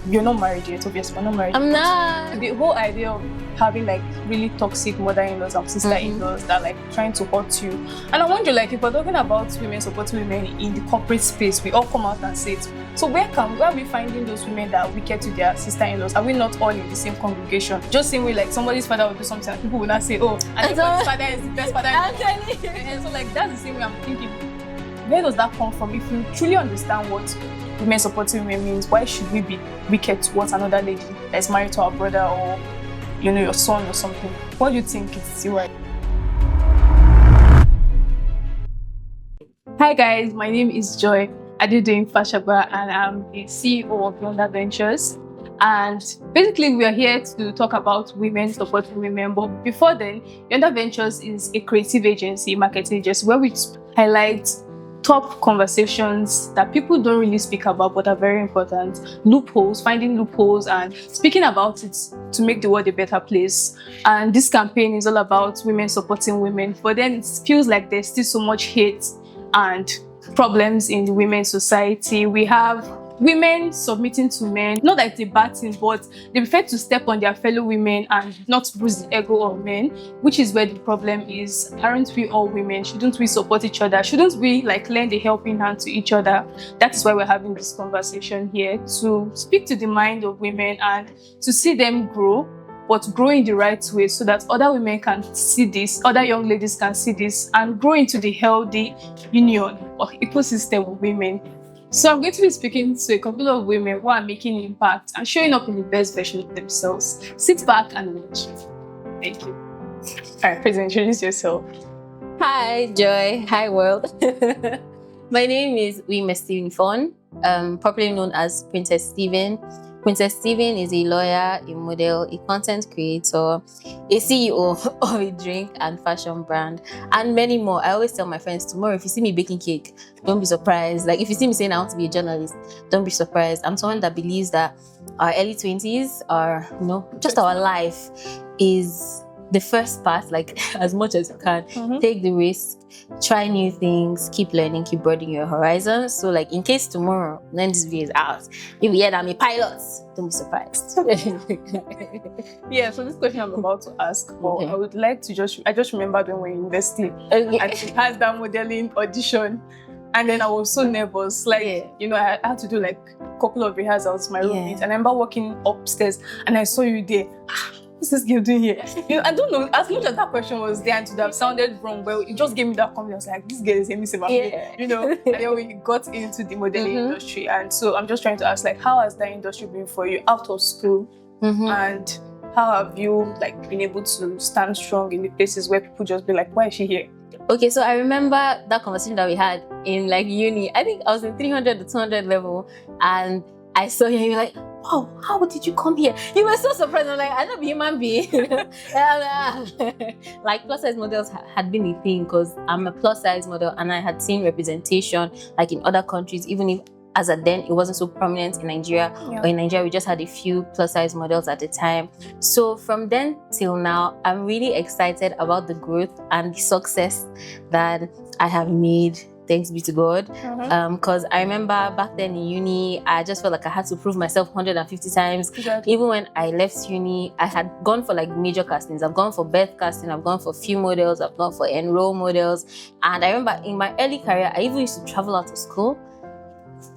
you're not married yet, obviously, we're not married. I'm not. The whole idea of having like really toxic mother-in-laws and sister-in-laws that like trying to hurt you. And I wonder, like, if we're talking about women supporting women in the corporate space, we all come out and say it. So where are we finding those women that are wicked to their sister-in-laws? Are we not all in the same congregation? Just same way like somebody's father will do something and people will not say, oh, and everybody's father is the best father. And so like that's the same way I'm thinking. Where does that come from? If you truly understand what women supporting women means, why should we be wicked towards another lady that's married to our brother or, you know, your son or something? What do you think it's right? Hi guys, my name is Joy Adedoyin Fashagba and I'm the CEO of Yonder Ventures. And basically we are here to talk about women supporting women. But before then, Yonder Ventures is a creative agency, marketing agency, where we highlight top conversations that people don't really speak about but are very important, loopholes, finding loopholes and speaking about it to make the world a better place. And this campaign is all about women supporting women, but then it feels like there's still so much hate and problems in the women's society. We have women submitting to men, not that it's a bad thing, but they prefer to step on their fellow women and not bruise the ego of men, which is where the problem is. Aren't we all women? Shouldn't we support each other? Shouldn't we like lend a helping hand to each other? That's why we're having this conversation here, to speak to the mind of women and to see them grow, but grow in the right way so that other women can see this, other young ladies can see this and grow into the healthy union or ecosystem of women. So I'm going to be speaking to a couple of women who are making impact and showing up in the best version of themselves. Sit back and watch. Thank you. All right, please introduce yourself. Hi, Joy. Hi, world. My name is Uime Steven Fon, popularly known as Princess Steven. Princess Steven is a lawyer, a model, a content creator, a CEO of a drink and fashion brand, and many more. I always tell my friends, tomorrow if you see me baking cake, don't be surprised. Like if you see me saying I want to be a journalist, don't be surprised. I'm someone that believes that our early 20s are, you know, just our life is the first part, like as much as you can. Take the risk, try new things, keep learning, keep broadening your horizons. So like in case tomorrow, when this video is out, you hear that I'm a pilot, don't be surprised. Yeah, so this question I'm about to ask, I would like to I just remembered when we were in university and we had that modeling audition. And then I was so nervous, like, you know, I had to do like a couple of rehearsals, my roommate. And I remember walking upstairs and I saw you there. What's this girl doing here? You know, I don't know, as much as that question was there and to have sounded wrong, well, it just gave me that confidence, like, this girl is aiming about me, you know. And then we got into the modeling industry. And so I'm just trying to ask, like, how has that industry been for you out of school? And how have you, like, been able to stand strong in the places where people just be like, why is she here? Okay, so I remember that conversation that we had in, like, uni. I think I was in 300 to 200 level, and I saw you and you're like, wow, how did you come here? You were so surprised. I'm like, I know human being. Like plus size models had been a thing because I'm a plus size model and I had seen representation like in other countries, even if as at then it wasn't so prominent in Nigeria. Or in Nigeria we just had a few plus size models at the time. So from then till now, I'm really excited about the growth and the success that I have made. Thanks be to God. Because I remember back then in uni, I just felt like I had to prove myself 150 times. Even when I left uni, I had gone for like major castings. I've gone for birth casting, I've gone for few models, I've gone for enroll models. And I remember in my early career, I even used to travel out of school.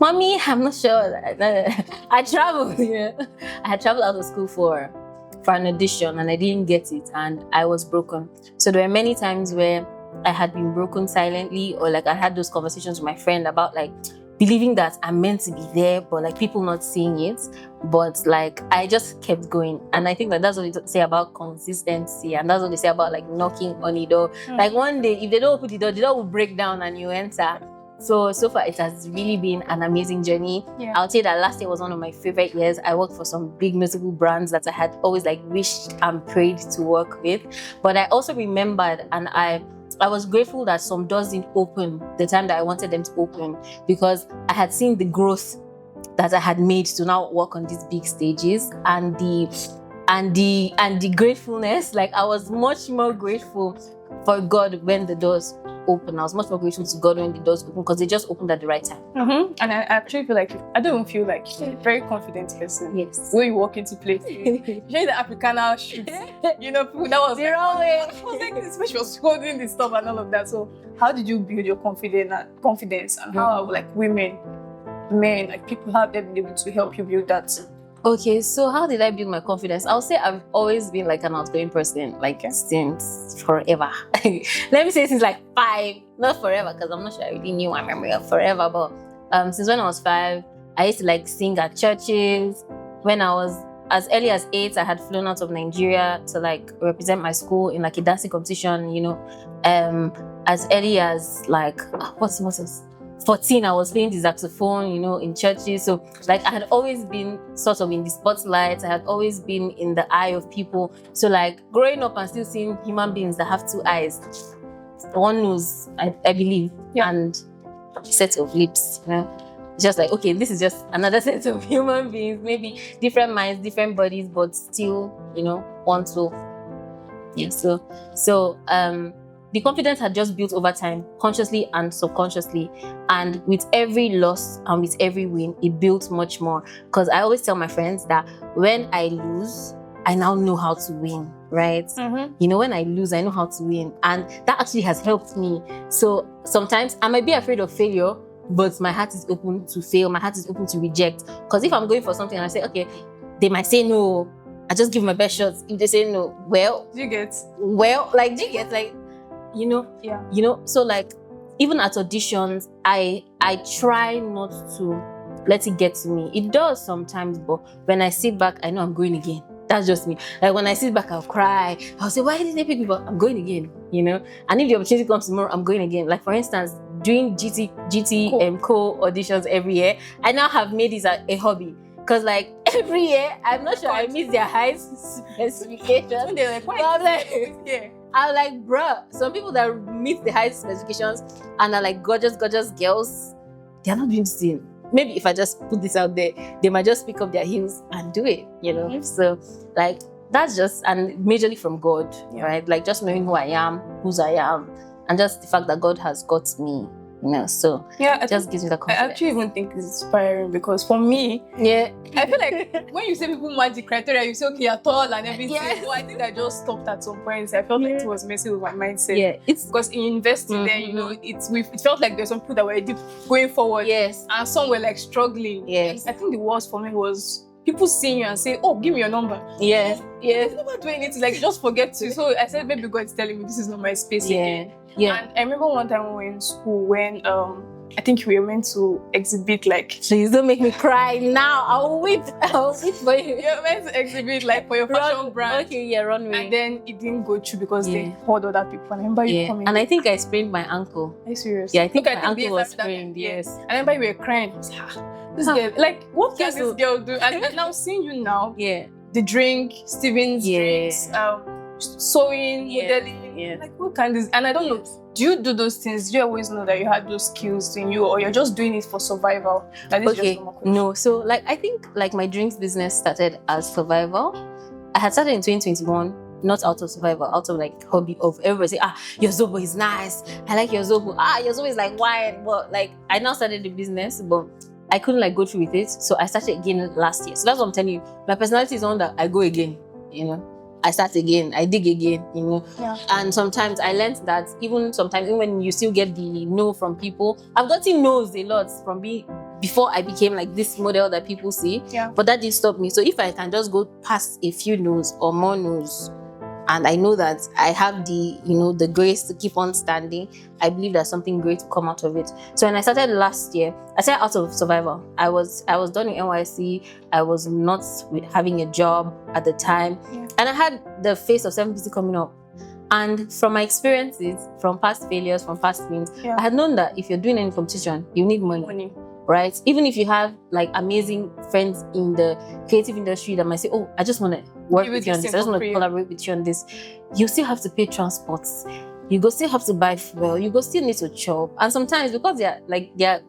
Mommy, I'm not sure. I traveled, I had traveled out of school for an audition and I didn't get it and I was broken. So there were many times where I had been broken silently, or like I had those conversations with my friend about like believing that I'm meant to be there, but like people not seeing it. But like I just kept going, and I think that that's what they say about consistency, and that's what they say about like knocking on the door. Like one day, if they don't open the door will break down and you enter. So far it has really been an amazing journey. I'll say that last year was one of my favorite years. I worked for some big notable brands that I had always like wished and prayed to work with. But I also remembered, and I was grateful that some doors didn't open the time that I wanted them to open, because I had seen the growth that I had made to now work on these big stages, and the gratefulness. Like I was much more grateful for God when the doors open. I was much more grateful to God when the doors open because they just opened at the right time. And I actually feel like, I don't even feel like you're a very confident person. Yes. When you walk into places, especially the Africana shoots, you know, people that was The wrong way. I was like, this, she was holding the stuff and all of that. So, how did you build your confidence, and how like women, men, like people have been able to help you build that? Okay, so how did I build my confidence? I'll say I've always been like an outgoing person, like since forever. Let me say since like 5, not forever, because I'm not sure I really knew my memory of forever, but since when I was 5, I used to like sing at churches. When I was as early as 8, I had flown out of Nigeria to like represent my school in like a dancing competition, you know. As early as like, what's 14, I was playing the saxophone, you know, in churches. So like I had always been sort of in the spotlight. I had always been in the eye of people. So like growing up and still seeing human beings that have 2 eyes, one nose, I believe, and a set of lips, you know. It's just like, okay, this is just another set of human beings, maybe different minds, different bodies, but still, you know, one soul. Yeah. So the confidence had just built over time, consciously and subconsciously. And with every loss and with every win, it built much more. Because I always tell my friends that when I lose, I now know how to win, right? You know, when I lose, I know how to win. And that actually has helped me. So sometimes I might be afraid of failure, but my heart is open to fail. My heart is open to reject. Because if I'm going for something and I say, okay, they might say no, I just give my best shots. If they say no, well, Do you get? Like, you know, so like even at auditions, I try not to let it get to me. It does sometimes, but when I sit back, I know I'm going again. That's just me. Like when I sit back, I'll cry. I'll say, why didn't they pick me? But I'm going again, you know. And if the opportunity comes tomorrow, I'm going again. Like for instance, doing GT co auditions every year, I now have made this a hobby. Because like every year, I'm not sure I miss their high specifications. They're like, I'm like, bruh, some people that meet the high specifications and are like gorgeous girls, they're not doing the same. Maybe if I just put this out there, they might just pick up their heels and do it, you know? So like, that's just, and majorly from God, right? Like just knowing who I am, whose I am, and just the fact that God has got me, you know? So it just gives me the confidence. I actually even think it's inspiring because for me, I feel like when you say people match the criteria, you say, okay, you're tall and everything. Yes. Well, I think I just stopped at some point. I felt like it was messing with my mindset. Yeah, it's because in university, then you know, it felt like there's some people that were deep going forward. Yes. And some were like struggling. Yes. I think the worst for me was people seeing you and say, oh, give me your number. Yes. Yes. Never doing it. Like, just forget to. So I said, maybe God's telling me this is not my space again. Yeah. And I remember one time when we were in school when I think we were meant to exhibit like. Please don't make me cry now. I'll weep for you. You're meant to exhibit like for your fashion brand. Okay, yeah, runway. And then it didn't go through because they called other people. And I remember you coming. And I think I sprained my ankle. Are you serious? Yeah, I think my ankle was sprained. Yes. I remember you were crying. This girl, like, what can this girl do? And now seeing you now, the drink, Steven's drinks, sewing, modeling, like what can this? And I don't know. Do you do those things? Do you always know that you had those skills in you, or you're just doing it for survival? That is just no. So like I think like my drinks business started as survival. I had started in 2021, not out of survival, out of like hobby of everybody say, your Zobo is nice. I like your Zobo. Your Zobo is like wine. But like I now started the business, but I couldn't like go through with it. So I started again last year. So that's what I'm telling you. My personality is on that I go again, you know. I start again, I dig again, you know. Yeah. And sometimes I learned that even when you still get the no from people, I've gotten no's a lot from before I became like this model that people see. Yeah. But that didn't stop me. So if I can just go past a few no's or more no's, and I know that I have the grace to keep on standing, I believe that something great will come out of it. So when I started last year, I started out of survival. I was done in NYC. I was not having a job at the time. Yeah. And I had the face of 750 coming up. And from my experiences, from past failures, from past wins, I had known that if you're doing any competition, you need money. Right? Even if you have like amazing friends in the creative industry that might say, oh, I just want to work with you on this, I just want to collaborate with you on this, you still have to pay transports. You go still have to buy fuel. You go still need to chop. And sometimes because they're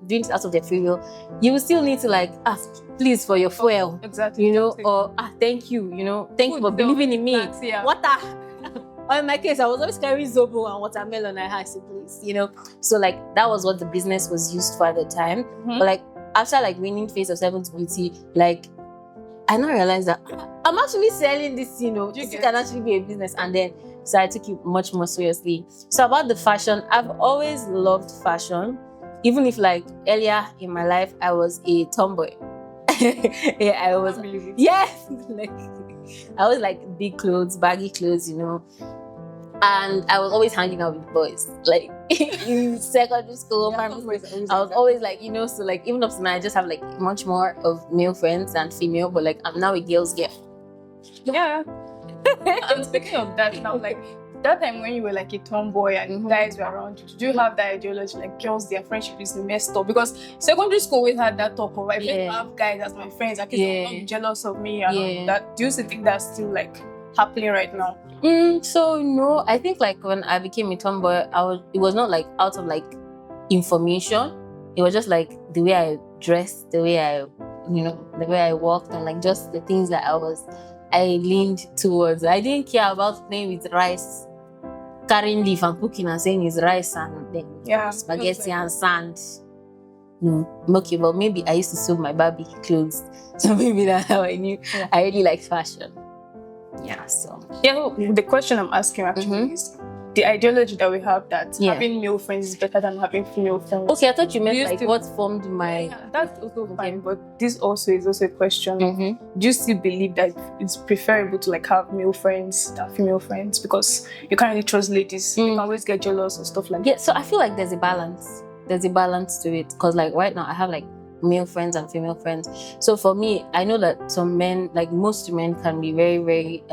doing it out of their free will, you will still need to like ask, please, for your fuel. Exactly. You know, or thank you, you know, thank you for believing in me. Water. Or in my case, I was always carrying Zobo and watermelon. I had siblings, So like that was what the business was used for at the time. But like after like winning Face of Seventh Beauty, like I now realized that I'm actually selling this, this can actually be a business. And then so I took it much more seriously. So about the fashion, I've always loved fashion. Even if like earlier in my life I was a tomboy. Yeah, I was. Yes, like I was like big clothes, baggy clothes, and I was always hanging out with boys. Like in secondary school, primary school, I was always like, so like even up to now, I just have like much more of male friends than female, but like I'm now a girl's girl. Yeah. And speaking of that now, like that time when you were like a tomboy and guys were around you, did you have that ideology like girls, their friendship is messed up? Because secondary school always had that talk of like, if I have guys as my friends, I can not be jealous of me and all that. Do you think that's still like happening right now? So no, I think like when I became a tomboy, it was not like out of like information. It was just like the way I dressed, the way the way I walked, and like just the things that I leaned towards. I didn't care about playing with rice, carrying leaf and cooking and saying it's rice and then spaghetti and sand. No, okay, but maybe I used to sew my Barbie clothes, so maybe that's how I knew I really liked fashion. Yeah, so the question I'm asking actually is the ideology that we have that having male friends is better than having female friends. Okay, I thought you meant like what formed my. That's also fine, but this also is also a question. Do you still believe that it's preferable to like have male friends than female friends because you can't really trust ladies? You can always get jealous and stuff like that. Yeah, so I feel like there's a balance. There's a balance to it because like right now I have like male friends and female friends. So for me, I know that some men, like most men, can be very, very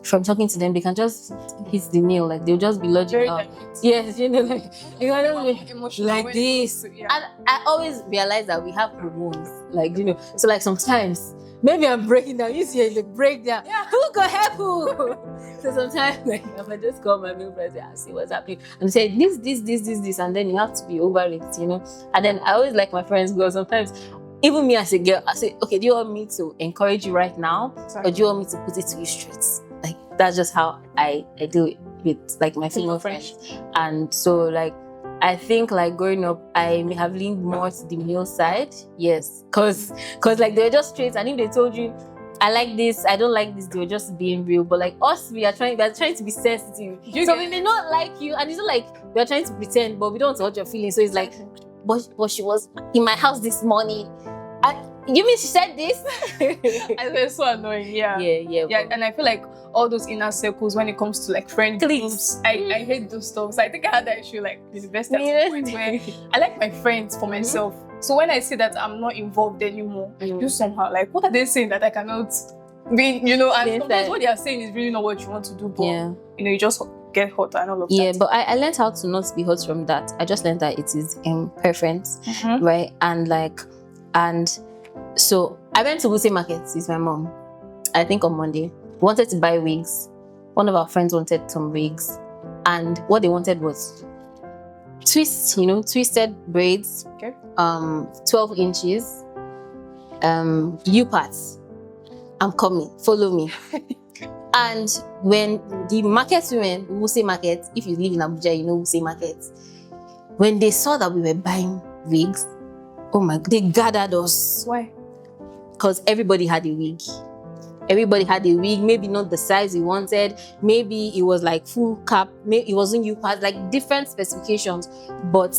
from talking to them, they can just hit the nail, like they'll just be logical. Yes, like you know, like this. And I always realize that we have hormones, like so like sometimes maybe I'm breaking down. You see the breakdown. Who go help who? So sometimes like if I just call my male friends and see what's happening and say this, and then you have to be over it, And then I always like my friends go. Sometimes even me as a girl, I say, okay, do you want me to encourage you right now, or do you want me to put it to you straight? Like that's just how I do it with like my female friends. And so like I think like growing up I may have leaned more to the male side, yes, cause like they were just straight, and if they told you I like this, I don't like this, they were just being real. But like us, we are trying to be sensitive, so we may not like you, and it's not like we are trying to pretend, but we don't want to hurt your feelings. So it's like, but she was in my house this morning. You mean she said this? And it's so annoying. Yeah. And I feel like all those inner circles when it comes to like friend groups, I hate those stuff. So I think I had that issue like university at some point where I like my friends for myself. So when I see that I'm not involved anymore, I do somehow like, what are they saying that I cannot be, and sometimes what they are saying is really not what you want to do, but you just get hurt and all of that. Yeah, but I learned how to not be hurt from that. I just learned that it is preference, right? And so I went to Wuse Market with my mom, I think on Monday. We wanted to buy wigs. One of our friends wanted some wigs, and what they wanted was twisted braids, 12 inches, U-parts. I'm coming, follow me. And when the market women, Wuse Market, if you live in Abuja, you know Wuse Market, when they saw that we were buying wigs, oh my, they gathered us. Why? Because everybody had a wig. Everybody had a wig, maybe not the size we wanted, maybe it was like full cap, maybe it wasn't U-part, like different specifications. But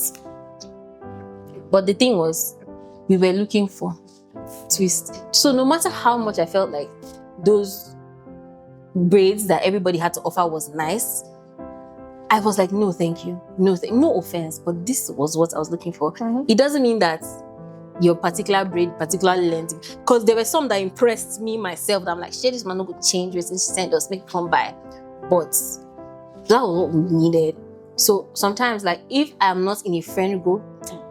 the thing was, we were looking for twist. So no matter how much I felt like those braids that everybody had to offer was nice, I was like, no, thank you. No offense, but this was what I was looking for. It doesn't mean that your particular braid, particular length, because there were some that impressed me myself that I'm like, shit, this man not going to change it and send us, make it come by. But that was what we needed. So sometimes, like, if I'm not in a friend group,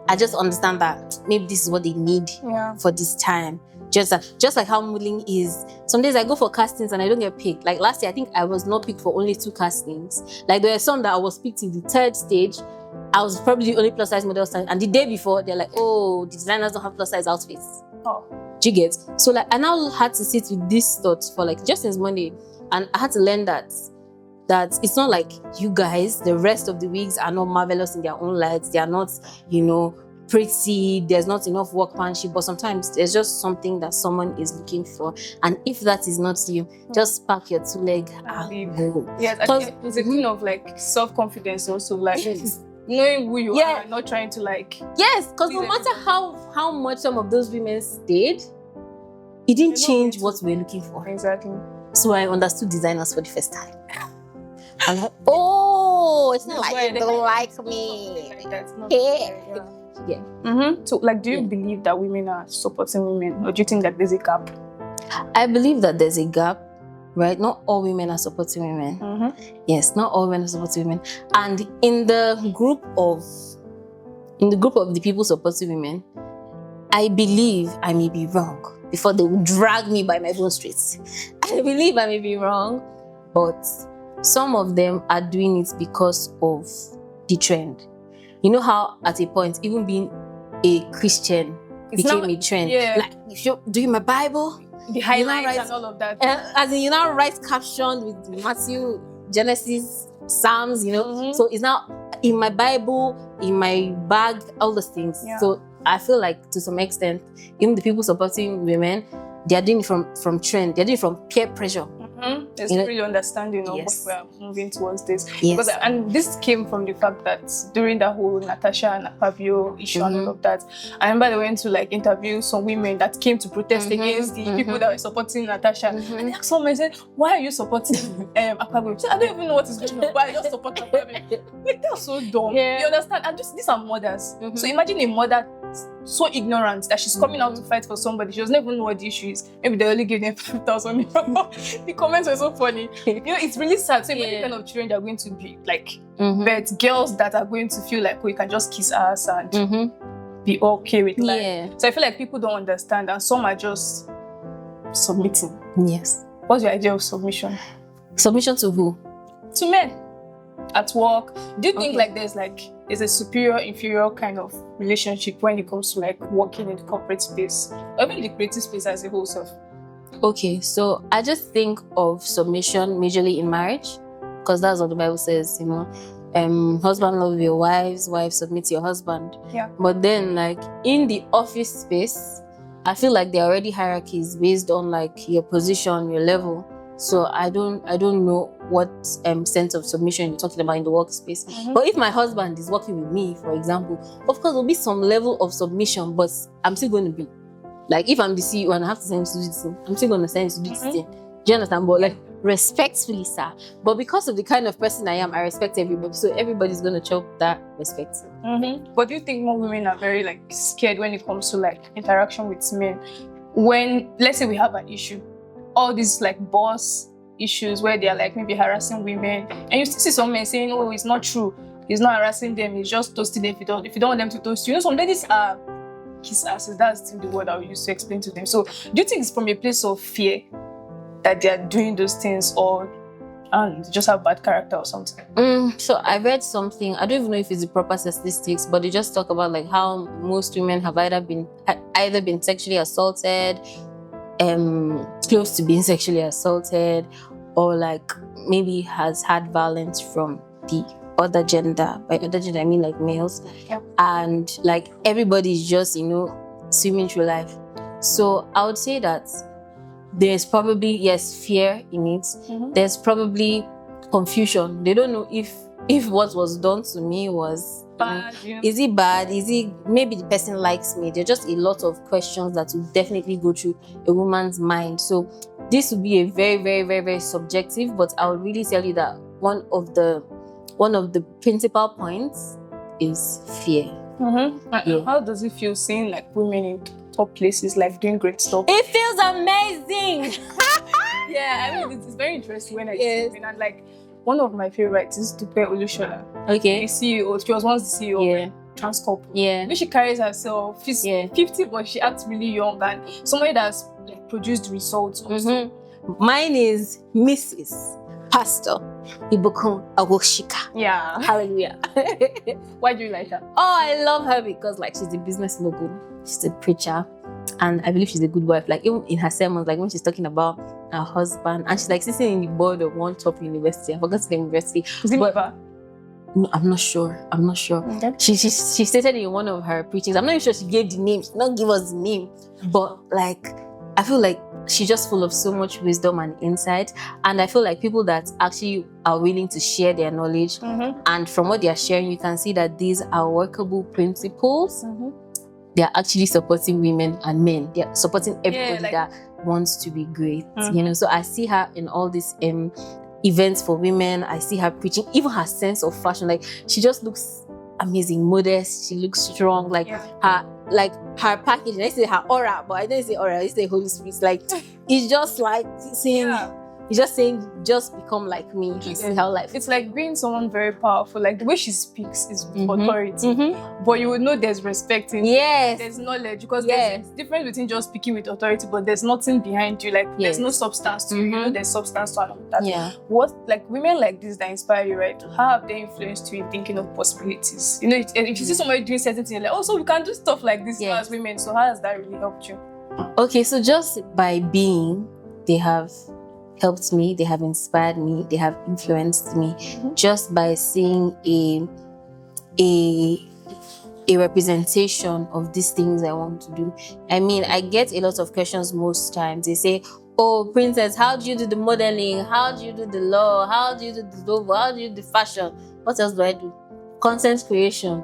I just understand that maybe this is what they need for this time. Just like how modeling is. Some days I go for castings and I don't get picked. Like last year, I think I was not picked for only 2 castings. Like there were some that I was picked in the 3rd stage. I was probably the only plus size model stand. And the day before, they're like, oh, the designers don't have plus size outfits. Oh. Do you get? So like I now had to sit with this thought for like just since Monday. And I had to learn that that it's not like you guys, the rest of the wigs are not marvelous in their own lights. They are not, pretty. There's not enough workmanship, but sometimes there's just something that someone is looking for. And if that is not you, just pack your 2 leg and go. Yes, I think it's a thing of like self-confidence also, like knowing who you are, not trying to like. Yes, because no matter how much some of those women stayed, it didn't change what we were looking for. Exactly. So I understood designers for the first time. I'm like, oh, it's not like you don't like me. So, like, do you believe that women are supporting women, or do you think that there's a gap? I believe that there's a gap, right? Not all women are supporting women. Yes, not all women are supporting women. And in the group of the people supporting women, I believe I may be wrong. Before they will drag me by my bone streets, I believe I may be wrong, but some of them are doing it because of the trend. You know how at a point, even being a Christian became a trend. Yeah. Like, if you're doing my Bible, the highlights and all of that. As in, you now write caption with Matthew, Genesis, Psalms, So it's now in my Bible, in my bag, all those things. Yeah. So I feel like to some extent, even the people supporting women, they are doing it from trend. They're doing it from peer pressure. There's really understanding of what we're moving towards this. Yes. And this came from the fact that during the whole Natasha and Fabio issue and all of that, I remember they went to like interview some women that came to protest against the people that were supporting Natasha. And they asked someone, said, why are you supporting Akpabio? I don't even know what is going on, but I just support Akpabio. Like, they're so dumb. You understand? And just these are mothers. So imagine a mother so ignorant that she's coming out to fight for somebody. She doesn't even know what the issue is. Maybe they only give them 5,000. The comments were so funny. It's really sad. So imagine the kind of children they're going to be like, but girls that are going to feel like, oh, you can just kiss us and be okay with life. So I feel like people don't understand, and some are just submitting. Yes. What's your idea of submission? Submission to who? To men. At work. Do you think like there's a superior inferior kind of relationship when it comes to like working in the corporate space, or even the creative space as a whole self? Okay, so I just think of submission majorly in marriage, because that's what the Bible says, husband love your wives, wives submit to your husband. Yeah. But then like in the office space, I feel like there are already hierarchies based on like your position, your level. So I don't know what sense of submission you're talking about in the workspace. But if my husband is working with me, for example, of course there'll be some level of submission, but I'm still going to be like, if I'm the CEO and I have to send him to do this thing, I'm still going to send him to do this thing. Do you understand? But like respectfully, sir. But because of the kind of person I am, I respect everybody. So everybody's going to chop that respect. But do you think more women are very like scared when it comes to like interaction with men? When, let's say we have an issue, all these like boss issues where they are like maybe harassing women, and you still see some men saying, oh, it's not true, he's not harassing them, he's just toasting them if you don't want them to toast you. Some ladies are kiss asses. That's the word I would use to explain to them. So do you think it's from a place of fear that they are doing those things, or they just have bad character or something? So I read something, I don't even know if it's the proper statistics, but they just talk about like how most women have either been sexually assaulted, close to being sexually assaulted, or like maybe has had violence from the other gender. By other gender I mean like males. And like everybody's just swimming through life. So I would say that there's probably, yes, fear in it. There's probably confusion. They don't know if what was done to me was bad. Is it bad? Is it maybe the person likes me? There are just a lot of questions that will definitely go through a woman's mind. So this would be a very, very, very, very subjective, but I would really tell you that one of the principal points is fear. How does it feel seeing like women in top places like doing great stuff? It feels amazing. Yeah, I mean it's very interesting when I see women, and like one of my favorites is Dupe Olushola. Okay. The CEO. She was once the CEO of Transcorp. Yeah. She carries herself. She's 50, but she acts really young, and somebody that's like produced results also. Mine is Mrs. Pastor Ibukun Awoshika. Yeah. Hallelujah. Why do you like her? Oh, I love her because like she's a business mogul. She's a preacher. and I believe she's a good wife. Like even in her sermons, like when she's talking about her husband, and she's like sitting in the board of one top university. I forgot the university. Is it But Miva? no, I'm not sure. Okay. She stated in one of her preachings. I'm not even sure she gave the name. She did not give us the name, but like I feel like she's just full of so much wisdom and insight. And I feel like people that actually are willing to share their knowledge, and from what they are sharing, you can see that these are workable principles. They are actually supporting women and men. They are supporting everybody that wants to be great. You know, so I see her in all these events for women. I see her preaching, even her sense of fashion. Like she just looks amazing, modest. She looks strong. Like her packaging. I say her aura, but I didn't say aura. I say Holy Spirit. Like it's just like saying. He's just saying, just become like me and see how life. It's like being someone very powerful. Like the way she speaks is with authority, but you would know there's respect in there's knowledge, because there's a difference between just speaking with authority, but there's nothing behind you. Like there's no substance to you. You know, there's substance to all of that. What like women like this that inspire you, right? How have they influenced you in thinking of possibilities? You know, if you see somebody doing certain things, you're like, oh, so we can do stuff like this as women. So how has that really helped you? Okay, so just by being, they have helped me, they have inspired me, they have influenced me, just by seeing a representation of these things I want to do. I mean, I get a lot of questions most times. They say, oh, Princess, how do you do the modeling? How do you do the law? How do you do the logo? How do you do the fashion? What else do I do? Content creation.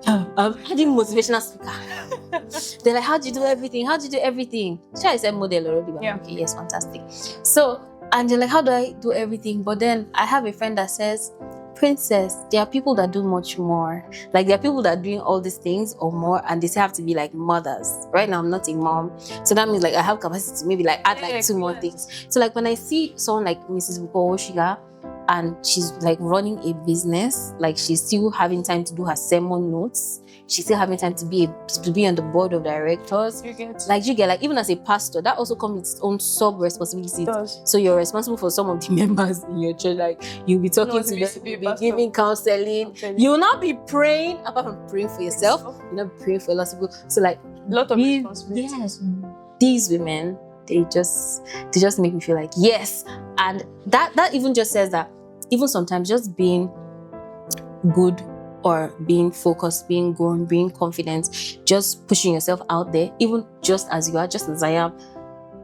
I'm adding motivational speaker. They're like, how do you do everything? How do you do everything? Sure, I said model already, but okay, yes, fantastic. So, and they're like, how do I do everything? But then I have a friend that says, Princess, there are people that do much more. Like there are people that are doing all these things or more, and they still have to be like mothers. Right now, I'm not a mom. So that means like I have capacity to maybe like add like 2 more things. So like when I see someone like Mrs. Bukowoshiga, and she's like running a business, like she's still having time to do her sermon notes. She's still having time to be on the board of directors. You get like even as a pastor, that also comes with its own sub responsibilities. So you're responsible for some of the members in your church. Like you'll be talking to them, you'll be giving counseling. You will not be praying apart from praying for yourself. You'll not be praying for a lot of people. So like a lot of responsibilities. Yes, these women, they just make me feel like yes. And that even just says that even sometimes just being good or being focused, being grown, being confident, just pushing yourself out there, even just as you are, just as I am,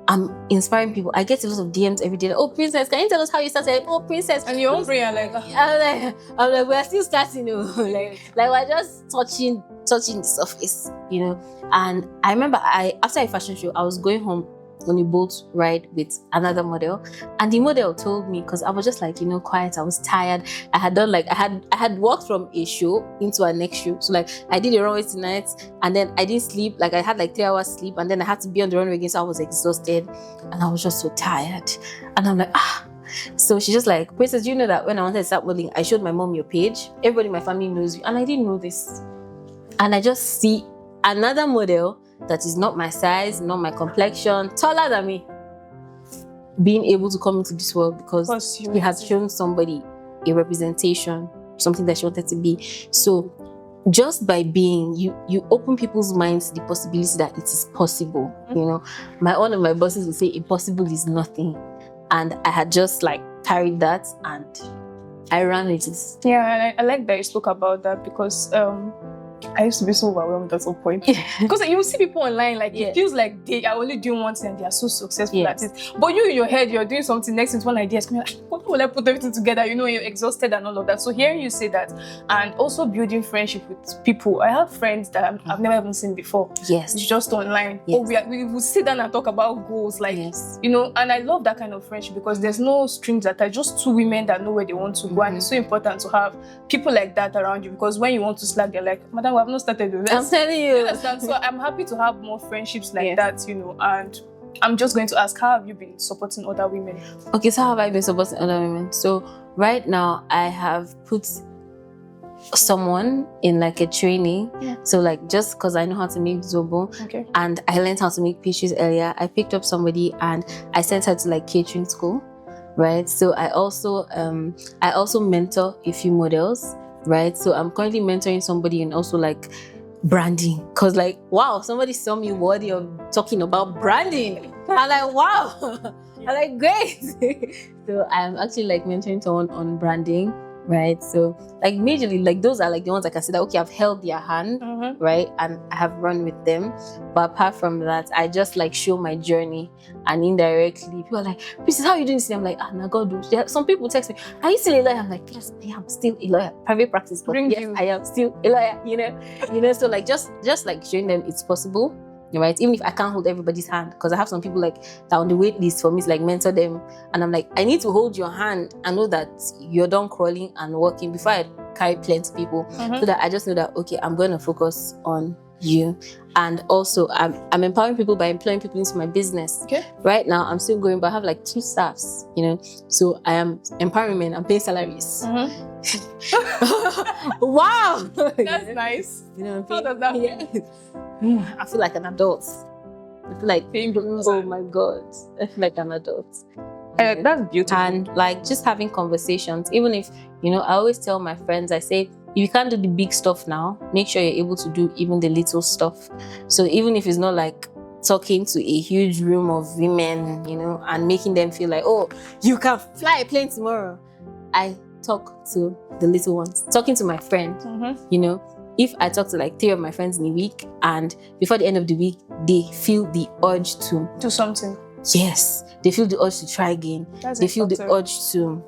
I'm inspiring people. I get a lot of DMs every day. Like, oh, Princess, can you tell us how you started? Oh, Princess. And your own prayer, like, I'm like, we're still starting, you know. like we're just touching the surface, you know. And I remember after a fashion show, I was going home on a boat ride with another model, and the model told me, because I was just like, you know, quiet, I was tired. I had done like I had walked from a show into our next show, so like I did a runway tonight, and then I didn't sleep. Like I had like 3 hours sleep, and then I had to be on the runway again, so I was exhausted and I was just so tired. And I'm like, so she's just like, Princess, do you know that when I wanted to start modeling, I showed my mom your page? Everybody in my family knows you, and I didn't know this. And I just see another model that is not my size, not my complexion, taller than me, being able to come into this world because he has shown somebody a representation, something that she wanted to be. So just by being, you open people's minds to the possibility that it is possible. You know, one of my bosses would say impossible is nothing. And I had just like carried that and I ran with it. Yeah, and I like that you spoke about that, because I used to be so overwhelmed at some point. Because you see people online, like it feels like they are only doing one thing and they are so successful at it. But you in your head, you're doing something, next thing one idea is coming like, what will I put everything together? You know, you're exhausted and all of that. So hearing you say that, and also building friendship with people. I have friends that I've never even seen before. Yes. It's just online. Oh, we will sit down and talk about goals, like, you know, and I love that kind of friendship because there's no strings attached, just 2 women that know where they want to go. And it's so important to have people like that around you, because when you want to slack, they're like, Madam, we have not started with this. I'm telling you. So I'm happy to have more friendships like that, you know, and I'm just going to ask, how have you been supporting other women? Okay, so how have I been supporting other women? So right now I have put someone in like a training. So like just because I know how to make zobo and I learned how to make pastries earlier, I picked up somebody and I sent her to like catering school, right? So I also mentor a few models, right? So I'm currently mentoring somebody and also like branding, because like, wow, somebody saw me worthy of talking about branding. I'm like, wow. I'm like, great. So I'm actually like mentoring someone on branding, right? So like majorly, like those are like the ones I can say that, okay, I've held their hand, right? And I have run with them. But apart from that, I just like show my journey, and indirectly people are like, this is how you doing this. I'm like, nah, God do. Some people text me, are you still a lawyer? I'm like, yes, I am still a lawyer. Private practice, but yes, I am still a lawyer, you know. So like just like showing them it's possible. Right, even if I can't hold everybody's hand, because I have some people like that on the wait list for me to like mentor them, and I'm like, I need to hold your hand and know that you're done crawling and walking before I carry plenty people, so that I just know that, okay, I'm going to focus on you. And also I'm empowering people by employing people into my business. Right now I'm still going, but I have like 2 staffs, so I am empowering men and paying salaries. Wow, that's nice. How does that feel? I feel like an adult. I feel like, oh my God, I feel like an adult. That's beautiful. And like just having conversations, even if, I always tell my friends, I say, if you can't do the big stuff now, make sure you're able to do even the little stuff. So even if it's not like talking to a huge room of women, and making them feel like, oh, you can fly a plane tomorrow. I talk to the little ones, talking to my friend, If I talk to like 3 of my friends in a week, and before the end of the week, they feel the urge to do something. Yes, they feel the urge to try again. They feel the urge to,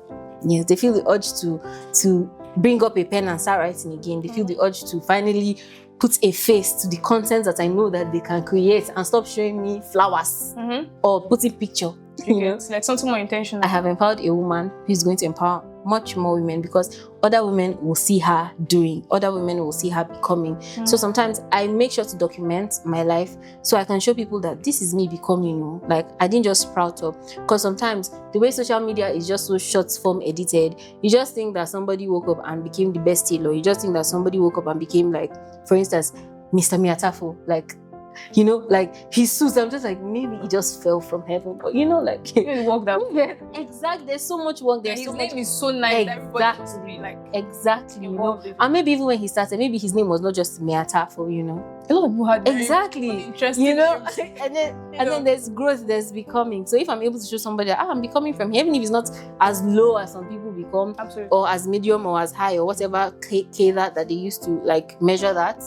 they feel the urge to bring up a pen and start writing again. They feel the urge to finally put a face to the content that I know that they can create, and stop showing me flowers or putting picture. It's like something more intentional. I have empowered a woman who's going to empower much more women, because other women will see her doing, other women will see her becoming. So sometimes I make sure to document my life so I can show people that this is me becoming. Like, I didn't just sprout up, because sometimes the way social media is just so short form edited, you just think that somebody woke up and became the best tailor. You just think that somebody woke up and became, like, for instance, Mr. Miatafo, like his suits. I'm just like, maybe he just fell from heaven, but like he walked out. Yeah, exactly. There's so much work there. His so name is so nice. Exactly. Exactly. And maybe even when he started, maybe his name was not just Miatafo. A lot of people had exactly interesting names. and then there's growth, there's becoming. So if I'm able to show somebody that I'm becoming from here, even if it's not as low as some people become, or as medium or as high or whatever K that they used to like measure that,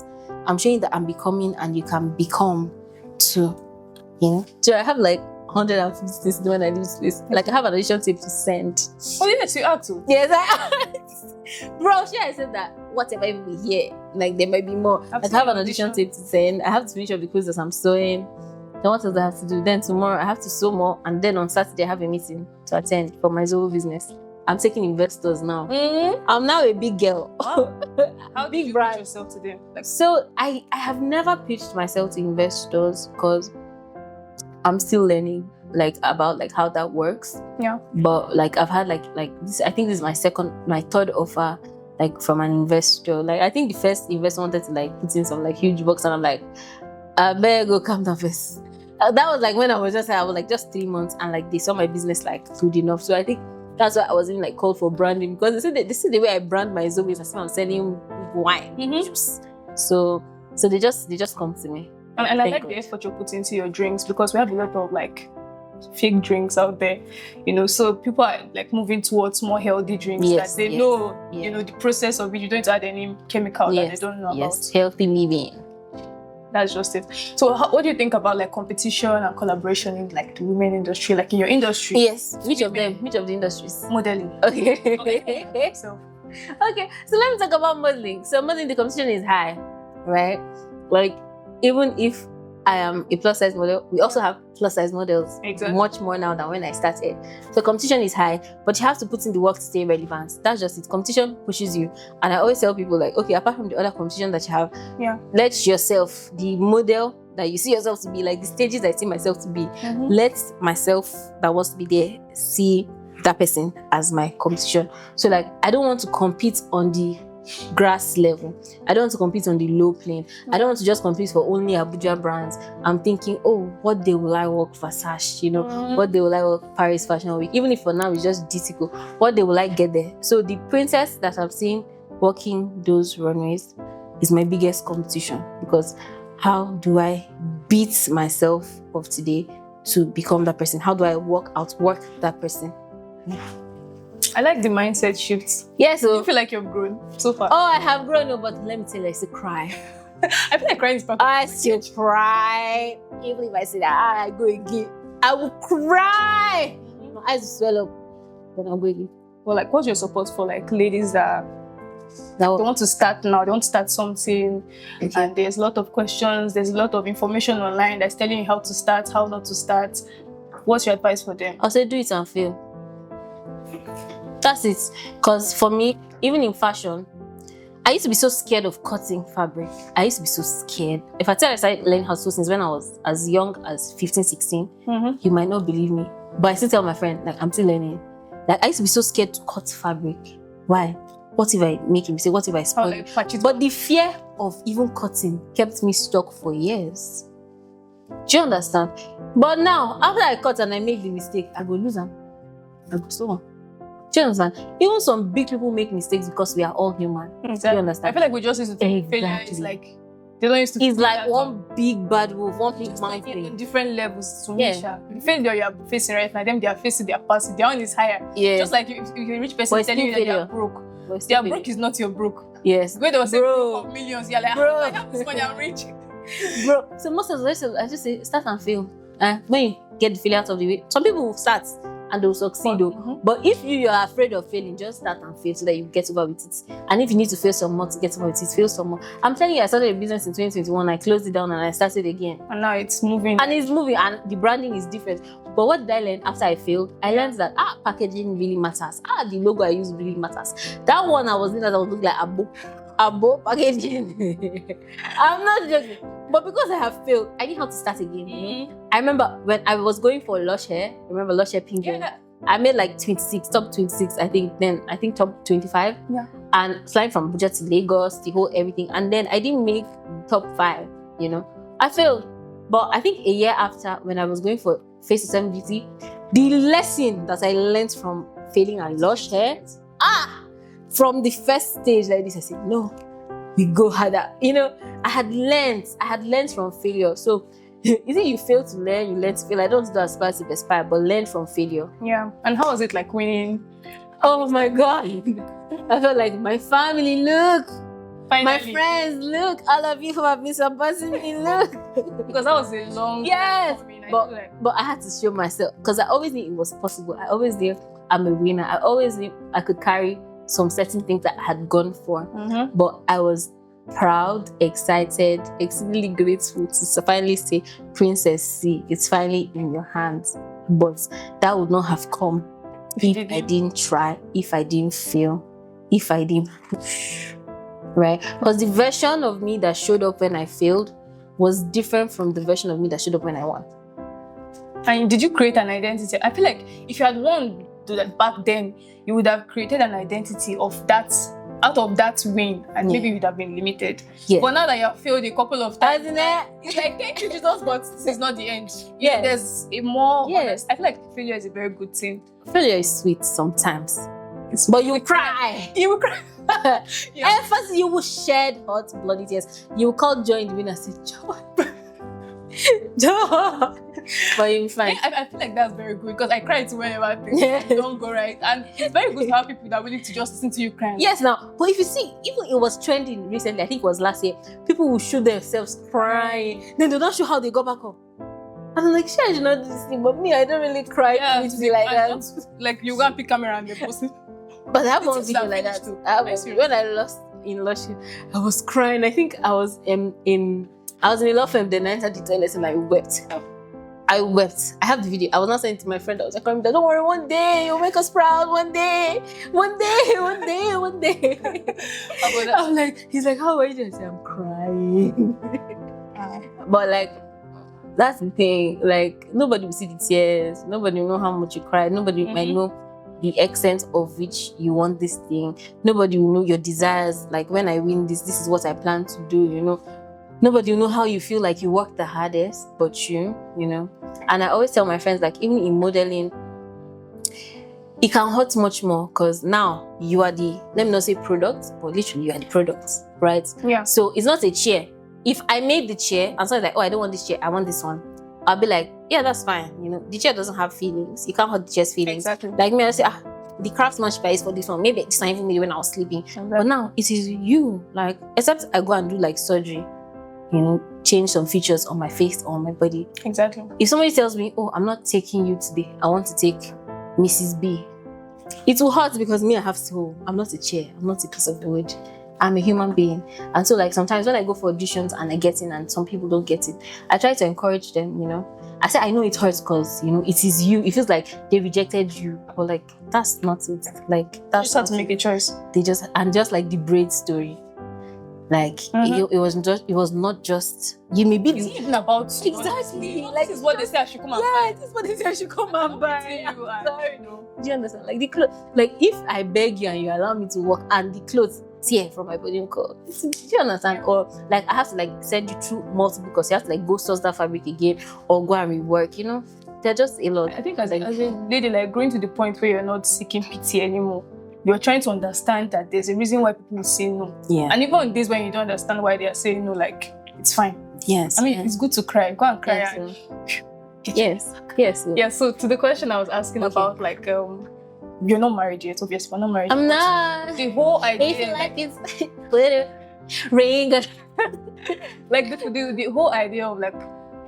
I'm showing that I'm becoming, and you can become too. So I have like 150 things when I leave this place. Like, I have an audition tape to send. Oh yes, you are too. Yes, bro, sure, I said that whatever you will hear, like there might be more. Like, I have an audition tape to send. I have to finish up the clothes that I'm sewing. Then what else I have to do? Then tomorrow I have to sew more, and then on Saturday I have a meeting to attend for my Zoho business. I'm taking investors now. I'm now a big girl. Wow. How big brand pitch yourself to them? So I have never pitched myself to investors, because I'm still learning about how that works. Yeah. But I've had like this. I think this is my third offer from an investor. I think the first investor wanted to put in some huge bucks, and I'm like, I better go calm down first. That was when I was just 3 months, and they saw my business good enough. So I think that's why I was even called for branding, because they see the way I brand my Zoe is as if I'm selling wine, juice. So they just come to me. And I like the effort you put into your drinks, because we have a lot of fake drinks out there, so people are moving towards more healthy drinks that they know, the process of it. You don't add any chemical that they don't know about. Yes, healthy living. That's just it. So what do you think about competition and collaboration in the women industry, in your industry? Yes. Which of them? Which of the industries? Modeling. Okay. So let me talk about modeling. So modeling, the competition is high, right? Even if I am a plus size model, we also have plus size models. Exactly. Much more now than when I started. So competition is high, but you have to put in the work to stay relevant. That's just it. Competition pushes you. And I always tell people okay, apart from the other competition that you have, let yourself, the model that you see yourself to be, the stages I see myself to be, let myself that wants to be there see that person as my competition. So I don't want to compete on the grass level. I don't want to compete on the low plane. I don't want to just compete for only Abuja brands. I'm thinking, oh, what day will I work Versace? What day will I work Paris Fashion Week? Even if for now it's just Ditico, what day will I get there? So the princess that I've seen walking those runways, is my biggest competition, because how do I beat myself of today to become that person? How do I work that person? I like the mindset shifts. Yes, You feel like you've grown so far. oh, I have grown up, but let me tell you, I still cry. I feel like crying is part of I still cry. Even if I say that I go again, I will cry. My eyes will swell up when I'm going. Well, like, what's your support for like ladies that they want to start now, they want to start something, and there's a lot of questions, there's a lot of information online that's telling you how to start, how not to start. What's your advice for them? I'll say do it and fail. That's it. Because for me, even in fashion, I used to be so scared of cutting fabric. I used to be so scared. If I tell you I started learning how to sew since when I was as young as 15, 16, you might not believe me. But I still tell my friend, like, I'm still learning. Like, I used to be so scared to cut fabric. Why? What if I make a mistake? What if I spoil it? But the fear of even cutting kept me stuck for years. Do you understand? But now, after I cut and I make the mistake, I go lose them. I go so on. Do you understand? Even some big people make mistakes because we are all human. Exactly. Do you understand? I feel like we just used to think failure is like, they don't used to. It's like one big bad wolf, one big mountain. In different levels. To the failure you are facing right now, them they are facing their past. Their own is higher. Yeah. Just like if a rich person telling you that they are broke. Their broke is not your broke. Yes. When they were saying broke of millions, you're like, bro, I have this money, I'm rich. Bro, so most of the rest, I just say start and fail. When you get the failure out of the way, some people will start and they'll succeed. But if you are afraid of failing, just start and fail so that you get over with it. And if you need to fail some more to get over with it, fail some more. I'm telling you, I started a business in 2021, I closed it down and I started again. And now it's moving. And it's moving and the branding is different. But what did I learn after I failed? I learned that packaging really matters. The logo I use really matters. That one I was in that I would look like Abo packaging. I'm not joking. But because I have failed, I knew how to start again. You know? I remember when I was going for Lush Hair, remember Lush Hair Penguin? Yeah. I made like 26, top 26, I think. Then I think top 25. Yeah. And flying from Abuja to Lagos, the whole everything. And then I didn't make top 5, you know. I failed. But I think a year after, when I was going for Face to 7 Beauty, the lesson that I learned from failing at Lush Hair, from the first stage like this, I said, no, we go harder. You know, I had learned from failure. So, is it you fail to learn, you learn to fail? I don't do aspire to aspire, but learn from failure. Yeah. And how was it like winning? Oh my God. I felt like my family, look. Finally. My friends, look. All of you who have been supporting me, look. Because that was a long Yes. But I had to show myself, because I always knew it was possible. I always knew I'm a winner. I always knew I could carry some certain things that I had gone for. But I was proud, excited, exceedingly grateful to finally say, Princess C, it's finally in your hands. But that would not have come if I didn't try, if I didn't fail, if I didn't push. Right? Because the version of me that showed up when I failed was different from the version of me that showed up when I won. And did you create an identity? I feel like if you had won that back then, you would have created an identity of that, out of that win, and maybe you would have been limited. Yeah. But now that you have failed a couple of times, it's like, thank you, Jesus, but this is not the end. Yeah, there's a more honest. I feel like failure is a very good thing. Failure is sweet sometimes, but you will cry. You will cry. And first, you will shed hot, bloody tears. You will call joy in the wind and say, joy. Joy. But you'll be fine. I feel like that's very good, because I cry too whenever things don't go right. And it's very good to have people that are willing to just listen to you crying. Yes, now, but if you see, even it was trending recently, I think it was last year, people will show themselves crying. Then they don't show how they got back up. And I'm like, sure, I should not do this thing, but me, I don't really cry to be like that. Like, you go and pick camera and they post it. But I have one video like that. When I lost in Lush, I was crying. I think I was in a law firm, then I entered the toilet and I wept. I wept. I have the video. I was not saying to my friend, I was like, don't worry, one day you'll make us proud. One day. I'm like, he's like, how are you doing? I say, I'm crying. But like, that's the thing. Like, nobody will see the tears. Nobody will know how much you cried. Nobody might know the extent of which you want this thing. Nobody will know your desires. Like, when I win this is what I plan to do, you know. Nobody will know how you feel like you work the hardest, but you know. And I always tell my friends, like, even in modeling, it can hurt much more because now you are the, let me not say product, but literally you are the product, right? Yeah. So it's not a chair. If I made the chair and someone's like, oh, I don't want this chair, I want this one, I'll be like, yeah, that's fine. You know, the chair doesn't have feelings. You can't hurt the chair's feelings. Exactly. Like me, I say, the craftsmanship is for this one. Maybe it's not even me when I was sleeping. Exactly. But now it is you. Like, except I go and do like surgery, you know, change some features on my face or on my body. Exactly. If somebody tells me, oh, I'm not taking you today, I want to take Mrs. B, it will hurt because me, I have soul. I'm not a chair. I'm not a piece of wood. I'm a human being. And so like sometimes when I go for auditions and I get in and some people don't get it, I try to encourage them, you know. I say, I know it hurts because, you know, it is you. It feels like they rejected you. But like, that's not it. Like, that's You just have to make a choice. Just like the braid story. Like, it was not just, you may be It's even about you. Exactly. Like, this is what they say I should come and yeah, this is what they say I should come and buy. I'm sorry, no. Do you understand? Like the clothes, like if I beg you and you allow me to work and the clothes tear from my body, do you understand? Or like I have to like send you through multiple because you have to like go source that fabric again or go and rework, you know? They're just a lot. I think as a lady, like growing to the point where you're not seeking pity anymore. You're trying to understand that there's a reason why people say no. Yeah. And even on days when you don't understand why they are saying no, like it's fine. Yes. I mean, it's good to cry. Go and cry. Yes. Yes. Yeah. So to the question I was asking about, like, you're not married yet. Obviously, you're not married. I'm not. The whole idea. If you like it's glitter, ring. Like the whole idea of like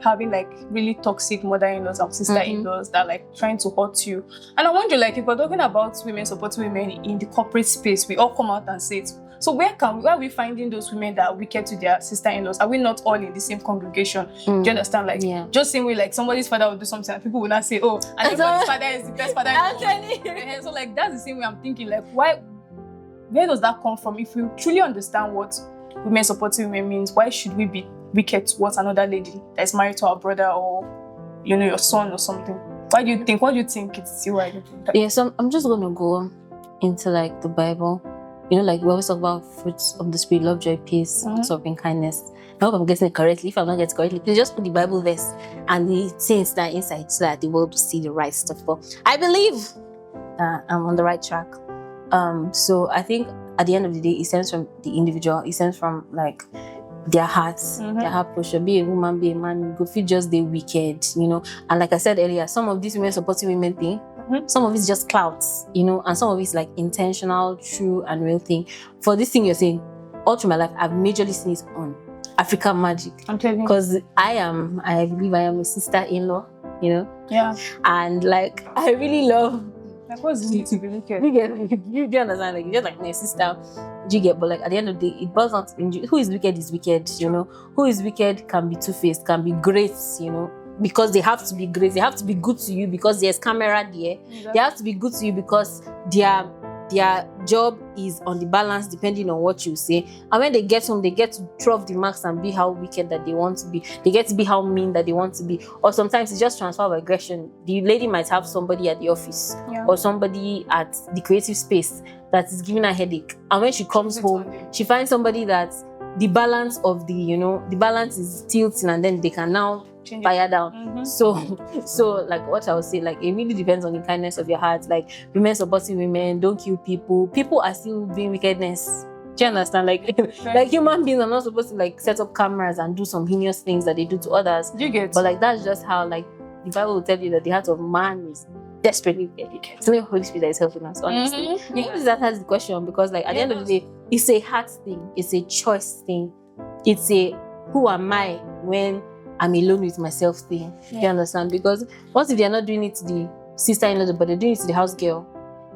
having like really toxic mother-in-laws and sister-in-laws that like trying to hurt you. And I wonder, like, if we're talking about women supporting women in the corporate space, we all come out and say it. So where are we finding those women that are wicked to their sister-in-laws? Are we not all in the same congregation? Do you understand? Like, just same way, like somebody's father will do something and people will not say, oh, and everybody's father is the best father. I'm telling you. So like that's the same way I'm thinking, like, where does that come from? If we truly understand what women supporting women means, why should we be wicked towards another lady that is married to our brother or, you know, your son or something? What do you think it's you? Yeah, so I'm just going to go into like the Bible. You know, like we always talk about fruits of the spirit, love, joy, peace, loving kindness. I hope I'm getting it correctly. If I'm not getting it correctly, please just put the Bible verse and the things that are inside so that the world will see the right stuff. But I believe I'm on the right track. So I think at the end of the day, it stems from the individual. It stems from like their hearts, their heart posture. Be a woman, be a man, you go feel just the wicked, you know. And like I said earlier, some of these women supporting women thing, some of it's just clouds, you know, and some of it's like intentional, true and real thing. For this thing you're saying, all through my life, I've majorly seen it on African Magic. I'm telling you. Because I believe I am a sister-in-law, you know. Yeah. And like, I really love. Like, what's the need to be wicked? You do understand? Like, you're just like my sister. Do you get? But like at the end of the day, it boils down to who is wicked, you know. Who is wicked can be two-faced, can be great, you know. Because they have to be great, they have to be good to you because there's camera there. Exactly. They have to be good to you because their job is on the balance depending on what you say. And when they get home, they get to throw off the marks and be how wicked that they want to be. They get to be how mean that they want to be. Or sometimes it's just transfer of aggression. The lady might have somebody at the office or somebody at the creative space that is giving her a headache. And when she comes home, she finds somebody that the balance of the balance is tilting, and then they can now fire down. So like what I would say, like it really depends on the kindness of your heart. Like women supporting women, don't kill people. People are still doing wickedness. Do you understand? Like like human beings are not supposed to like set up cameras and do some heinous things that they do to others. Do you get? But like that's just how like the Bible will tell you that the heart of man is desperately wicked. It's only Holy Spirit that is helping us, honestly. That has the question because like at the end of the day, it's a heart thing, it's a choice thing, it's a who am I when I'm alone with myself thing. Do you understand? Because what if they're not doing it to the sister-in-law, but they're doing it to the house girl?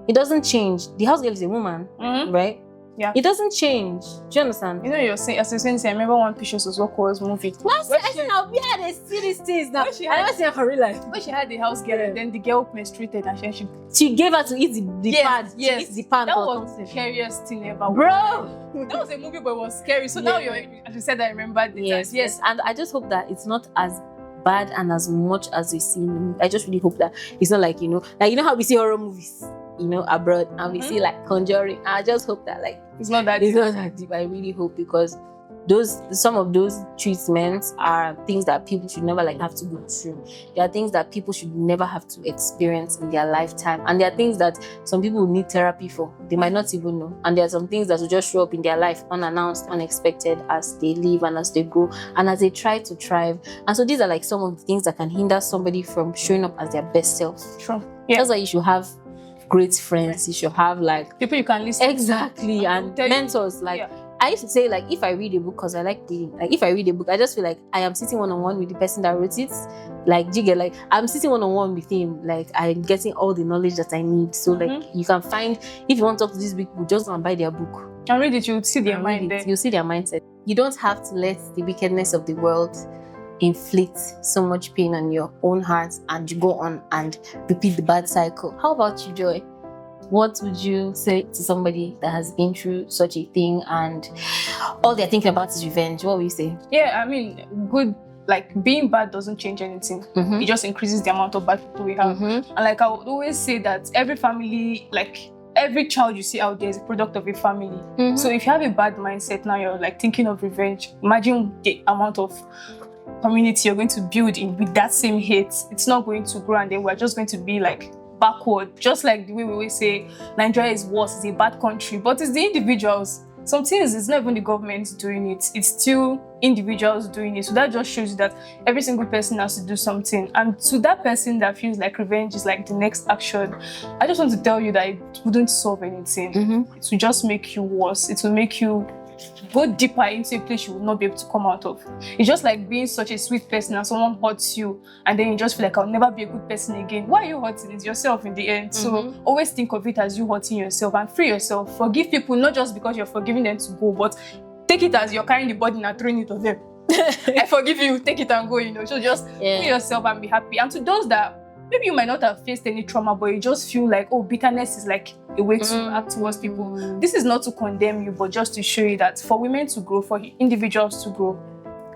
It doesn't change. The house girl is a woman, right? Yeah. It doesn't change. Do you understand? You know, you're saying, as you're saying, I remember one Precious Ozoko's movie. I said, we had to see these things now. I never seen her for real life. When she had the house girl, and then the girl menstruated, and she gave her to eat the pad. Yes, eat the pan. That was the scariest thing ever. Bro! That was a movie, but it was scary. So now as you said, I remembered it. Yes. And I just hope that it's not as bad and as much as we see. I just really hope that it's not like, you know how we see horror movies, you know, abroad, and we see like Conjuring. I just hope that like it's not that deep. I really hope, because some of those treatments are things that people should never like have to go through. There are things that people should never have to experience in their lifetime, and there are things that some people need therapy for. They might not even know, and there are some things that will just show up in their life unannounced, unexpected, as they live and as they go and as they try to thrive. And so these are like some of the things that can hinder somebody from showing up as their best self. True. Yeah. That's why you should have great friends. You should have like people you can listen exactly to. And mentors. Like I used to say, like, if I read a book, because I like reading, like if I read a book, I just feel like I am sitting one-on-one with the person that wrote it. Like, do you get, like, I'm sitting one-on-one with him, like I'm getting all the knowledge that I need. So like you can find, if you want to talk to these people, just go and buy their book and read it. You'll see their mind there. You'll see their mindset. You don't have to let the wickedness of the world inflict so much pain on your own heart and you go on and repeat the bad cycle. How about you, Joy? What would you say to somebody that has been through such a thing and all they're thinking about is revenge? What would you say? Yeah, I mean, good, like being bad doesn't change anything. It just increases the amount of bad people we have. And like I would always say that every family, like every child you see out there is a product of a family. So if you have a bad mindset now, you're like thinking of revenge, imagine the amount of community you're going to build in with that same hate. It's not going to grow, and then we're just going to be like backward, just like the way we always say Nigeria is worse, it's a bad country, but it's the individuals. Some things, it's not even the government doing it, it's still individuals doing it. So that just shows you that every single person has to do something. And to that person that feels like revenge is like the next action, I just want to tell you that it wouldn't solve anything. It will just make you worse. It will make you go deeper into a place you will not be able to come out of. It's just like being such a sweet person and someone hurts you and then you just feel like, I'll never be a good person again. Why are you hurting? It's yourself in the end. So always think of it as you hurting yourself and free yourself. Forgive people, not just because you're forgiving them to go, but take it as you're carrying the burden and throwing it on them. I forgive you, take it and go, you know. So just free yourself and be happy. And to those that maybe you might not have faced any trauma, but you just feel like, oh, bitterness is like a way to act towards people. This is not to condemn you, but just to show you that for women to grow, for individuals to grow,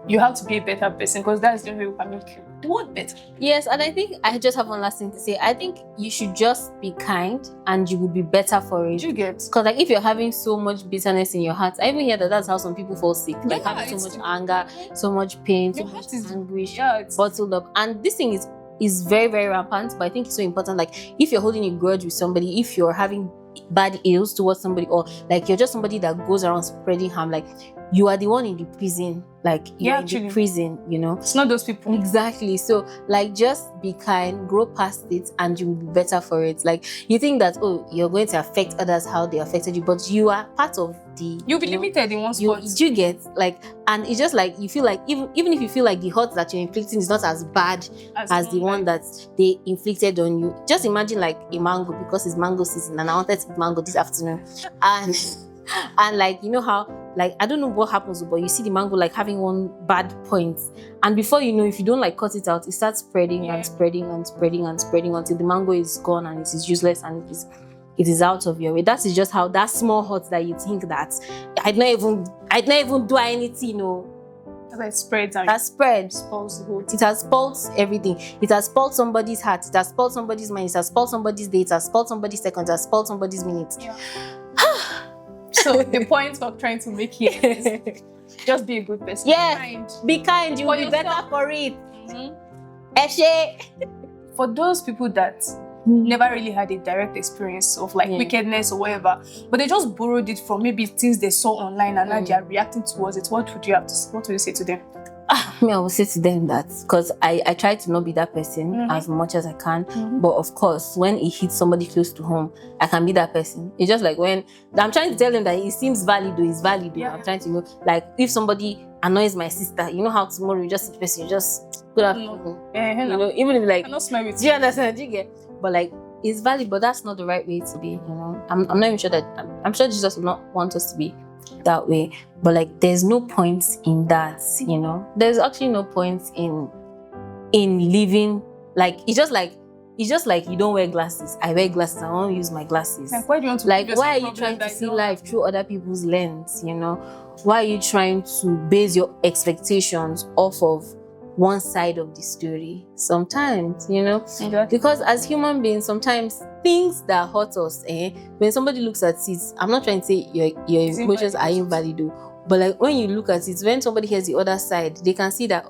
you have to be a better person, because that's the only way we can make the world better. Yes, and I think I just have one last thing to say. I think you should just be kind and you will be better for it. You get? Because like if you're having so much bitterness in your heart, I even hear that that's how some people fall sick. Like having so much anger, so much pain, so much anguish, bottled up. And this thing is very, very rampant, but I think it's so important. Like if you're holding a grudge with somebody, if you're having bad ills towards somebody, or like you're just somebody that goes around spreading harm, like you are the one in the prison, like you're in the prison, you know. It's not those people. Exactly. So like just be kind, grow past it, and you will be better for it. Like you think that, oh, you're going to affect others how they affected you, but you are part of the, you'll be limited in one spot. You get, like, and it's just like you feel like even if you feel like the hurt that you're inflicting is not as bad as the one that they inflicted on you. Just imagine like a mango, because it's mango season and I wanted to eat mango this afternoon, and like, you know how, like, I don't know what happens, but you see the mango like having one bad point, and before you know, if you don't like cut it out, it starts spreading and spreading and spreading and spreading until the mango is gone and it is useless and it is out of your way. That is just how that small hurt that you think that I'd not even do anything, you know. That spreads. That spreads. It has spoiled everything. It has spoiled somebody's heart. It has spoiled somebody's mind. It has spoiled somebody's day. It has spoiled somebody's second. It has spoiled somebody's minute. Yeah. So the point of trying to make here is just be a good person. Yeah, be kind. You will be better for it. For those people that never really had a direct experience of like wickedness or whatever, but they just borrowed it from maybe things they saw online and now they are reacting towards it, what would you say to them? Me, I will say to them that, because I try to not be that person as much as I can, but of course when it hits somebody close to home, I can be that person. It's just like when I'm trying to tell them that it seems valid, it's valid. I'm trying to know, like if somebody annoys my sister, you know how tomorrow you just see the person, you just good afternoon, you know, even if like, do you understand? Do you get? But like, it's valid, but that's not the right way to be, you know. I'm not even sure that, I'm sure Jesus will not want us to be that way, but like there's no point in that, you know. There's actually no point in living like it's just like you don't wear glasses. I wear glasses. I want to use my glasses. Like, why do you want to why are you trying to see life through other people's lens, you know? Why are you trying to base your expectations off of one side of the story sometimes, you know? Because as human beings, sometimes things that hurt us, when somebody looks at it, I'm not trying to say your emotions are invalid, But like when you look at it, when somebody hears the other side, they can see that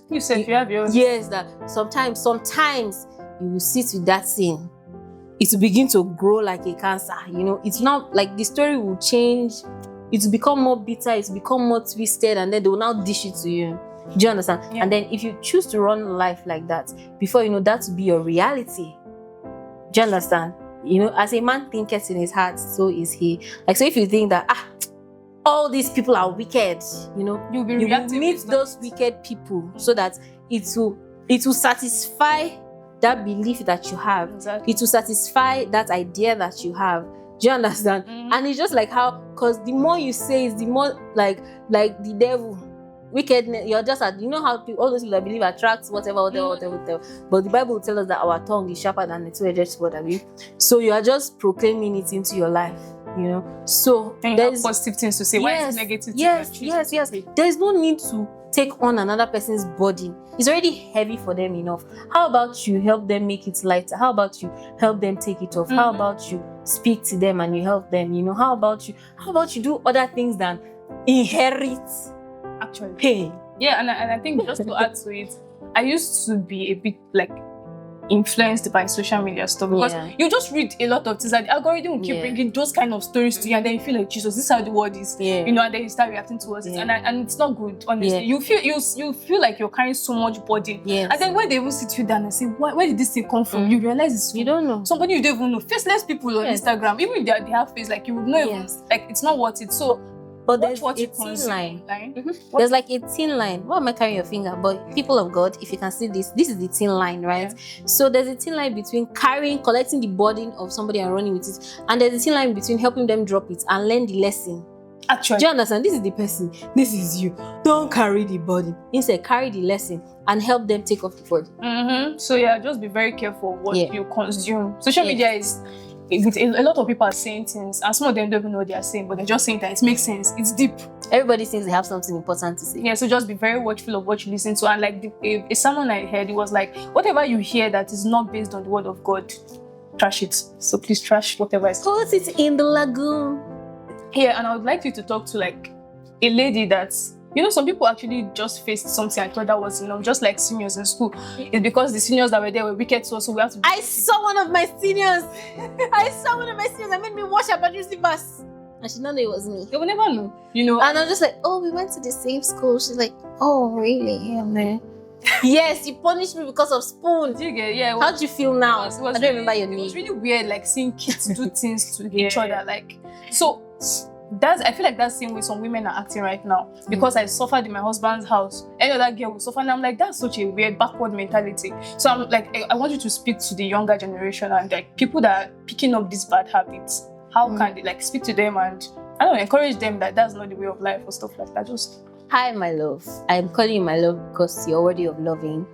You said you have your own. yes, that sometimes you will sit with that thing. It will begin to grow like a cancer. It's not like the story will change. It will become more bitter. It will become more twisted, and then they will now dish it to you. Do you understand? Yeah. And then if you choose to run life like that, before you know, that will be your reality. Do you understand? As a man thinketh in his heart, so is he. Like, so if you think that all these people are wicked, you will meet those wicked people, so that it will satisfy that belief that you have. Exactly. It will satisfy that idea that you have. Do you understand? And it's just like how, because the more you say is the more like the devil, wickedness. You're just how all those people that believe attracts whatever. But the Bible will tell us that our tongue is sharper than a two-edged sword. So you are just proclaiming it into your life. So there's positive things to say. Why is it negative? Yes. There is no need to take on another person's burden. It's already heavy for them enough. How about you help them make it lighter? How about you help them take it off? How about you speak to them and you help them? How about you do other things than inherit actually pain? Yeah, and I think just to add to it, I used to be a bit like influenced by social media stuff, because you just read a lot of things and the algorithm will keep bringing those kind of stories to you, and then you feel like, Jesus, this is how the world is, and then you start reacting towards it, and it's not good, honestly. You feel like you're carrying so much burden, and then when they even sit you down and say, where did this thing come from, you realize it's you don't know somebody you don't even know. Faceless people on Instagram, even if they have face, like you would know even, like it's not worth it. So but there's a thin line. There's like a thin line. Why am I carrying your finger? But people of God, if you can see this is the thin line, right? So there's a thin line between collecting the burden of somebody and running with it, and there's a thin line between helping them drop it and learn the lesson. Actually, do you understand? This is the person. This is you. Don't carry the burden. Instead, carry the lesson and help them take off the burden. So just be very careful what you consume. Social media is. A lot of people are saying things, and some of them don't even know what they are saying, but they're just saying that it makes sense. It's deep. Everybody thinks they have something important to say. Yeah, so just be very watchful of what you listen to. And like a sermon I heard, it was like, whatever you hear that is not based on the word of God, trash it. So please trash whatever is. Put it in the lagoon. Yeah, and I would like you to talk to like a lady that's, some people actually just faced something I thought that was just like seniors in school. It's because the seniors that were there were wicked, so we have to. I saw one of my seniors. That made me wash her bedroom slippers, and she didn't know it was me. They will never know, And I'm just like, oh, we went to the same school. She's like, oh, really? Yeah, man. Yes, you punished me because of spoon. Do you get? Yeah. How do you feel now? I don't remember your name. It was really weird, like seeing kids do things to each other, like so. I feel like that's the same way some women are acting right now. Because I suffered in my husband's house, any other girl will suffer, and I'm like, that's such a weird backward mentality. So I'm like, I want you to speak to the younger generation and like people that are picking up these bad habits. How can they like speak to them and encourage them that that's not the way of life or stuff like that? Just hi, my love. I'm calling you my love because you're worthy of loving.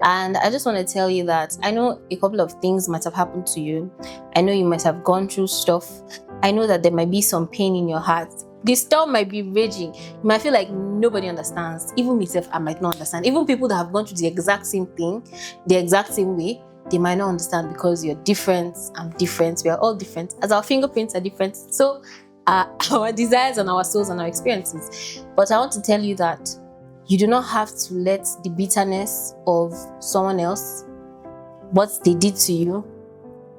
And I just want to tell you that I know a couple of things might have happened to you. I know you might have gone through stuff. I know that there might be some pain in your heart. The storm might be raging. You might feel like nobody understands. Even myself, I might not understand. Even people that have gone through the exact same thing, the exact same way, they might not understand because you're different. I'm different. We are all different. As our fingerprints are different, so our desires and our souls and our experiences. But I want to tell you that you do not have to let the bitterness of someone else, what they did to you,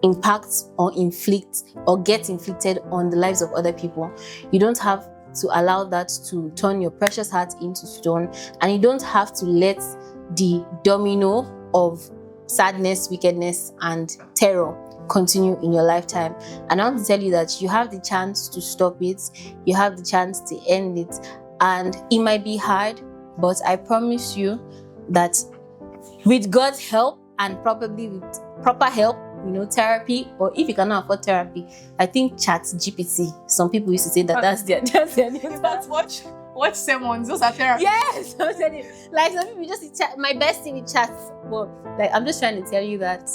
impact or inflict or get inflicted on the lives of other people. You don't have to allow that to turn your precious heart into stone, and you don't have to let the domino of sadness, wickedness, and terror continue in your lifetime. And I want to tell you that you have the chance to stop it, you have the chance to end it, and it might be hard, but I promise you that with God's help and probably with proper help, therapy, or if you cannot afford therapy, I think Chat GPT. Some people used to say that that's their new watch sermons. Those are therapy. Yes, I'm telling you. Like some people just chat. My best thing with chat. But like I'm just trying to tell you that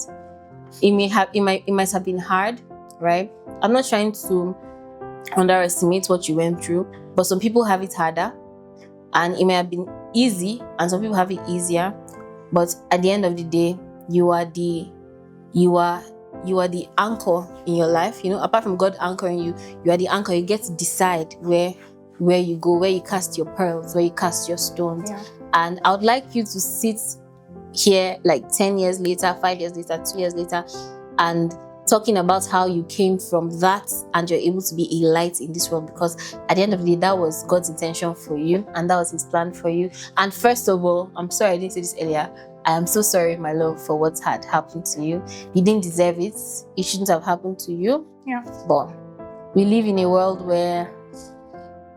it might have been hard, right? I'm not trying to underestimate what you went through, but some people have it harder, and it may have been easy, and some people have it easier. But at the end of the day, you are the anchor in your life. Apart from God anchoring you, you are the anchor. You get to decide where where you go, where you cast your pearls, where you cast your stones. Yeah. And I would like you to sit here like 10 years later, 5 years later, 2 years later, and talking about how you came from that and you're able to be a light in this world, because at the end of the day, that was God's intention for you and that was his plan for you. And first of all, I'm sorry I didn't say this earlier, I am so sorry, my love, for what had happened to you. You didn't deserve it. It shouldn't have happened to you. Yeah. But we live in a world where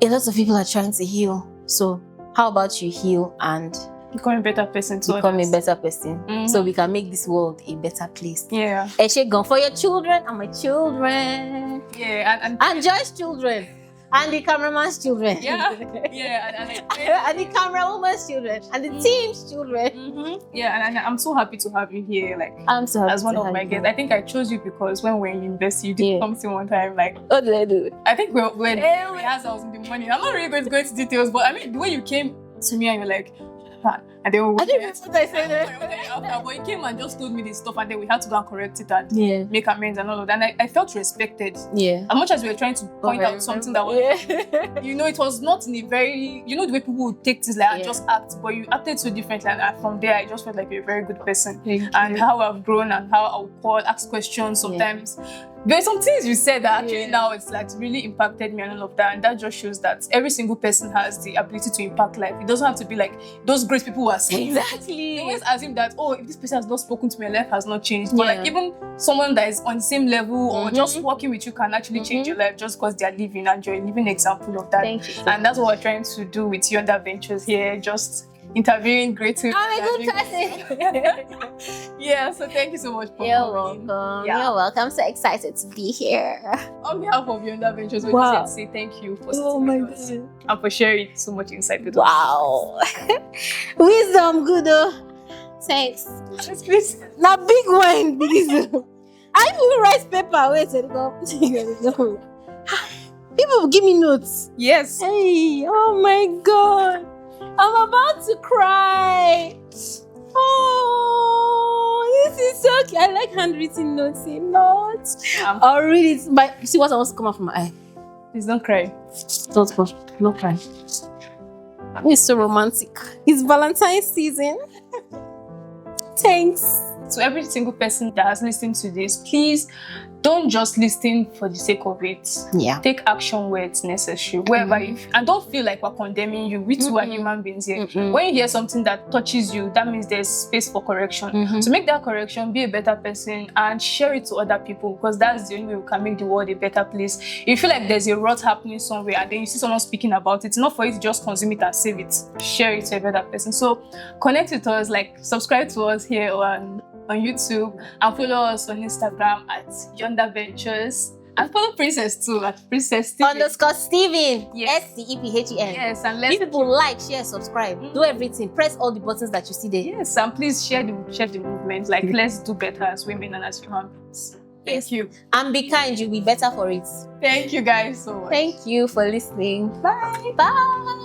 a lot of people are trying to heal. So how about you heal and become a better person to become others. a better person, so we can make this world a better place. Yeah. Eshegon for your children and my children. Yeah, And Joy's children. And the cameraman's children. Yeah. Yeah, and the camera woman's children. And the team's children. Yeah, and I'm so happy to have you here. Like, I'm so happy as one of my guests. I think I chose you because when we were in university, you did something one time. Like, what did I do? I think when I was in the morning. I'm not really going to go into details, but I mean, the way you came to me and you're like, and then I didn't remember what I said. but you came and just told me this stuff, and then we had to go and correct it and make amends and all of that. And I felt respected. Yeah. As much as we were trying to point out something that was, it was not in a very, the way people would take this like and just act, but you acted so differently. And from there, I just felt like you're a very good person. And how I've grown and how I'll call, ask questions sometimes. There's some things you said that actually now it's like really impacted me and all of that, and that just shows that every single person has the ability to impact life. It doesn't have to be like those great people who are saying exactly. They always assume that, oh, if this person has not spoken to me, life has not changed. But like even someone that is on the same level or just working with you can actually change your life just because they are living, and you're a living example of that. Thank you. And that's what we're trying to do with Yonder Ventures here, just interviewing great people. I'm a good person. Yeah, so thank you so much for You're coming. welcome. You're welcome. I'm so excited to be here. On behalf of Yonder Ventures, we just want to say thank you for sitting with us and for sharing so much insight with us. Wow. Wisdom, good. Thanks. Please. Now big wine, because I will write paper. Wait, go. People will give me notes. Yes. Hey, oh my God. I'm about to cry. Oh, this is so cute. I like handwritten notes a lot. I'll read it. But see what wants to come out from my eye. Please don't cry. Don't cry. It's so romantic. It's Valentine's season. Thanks. To every single person that has listened to this, please don't just listen for the sake of it. Yeah. Take action where it's necessary, wherever you and don't feel like we're condemning you. We too are human beings here. When you hear something that touches you, that means there's space for correction. So make that correction, be a better person, and share it to other people, because that's the only way we can make the world a better place. If you feel like there's a rot happening somewhere and then you see someone speaking about it, it's not for you to just consume it and save it. Share it to a better person. So connect with us, like subscribe to us here on YouTube, and follow us on Instagram at Yonder Ventures, and follow Princess too at Princess _Steven. Yes. STEPHEN. Yes, and let's people like, share, subscribe, do everything. Press all the buttons that you see there. Yes, and please share the movement. Like let's do better as women and as human beings. Thank you. And be kind, you'll be better for it. Thank you guys so much. Thank you for listening. Bye. Bye.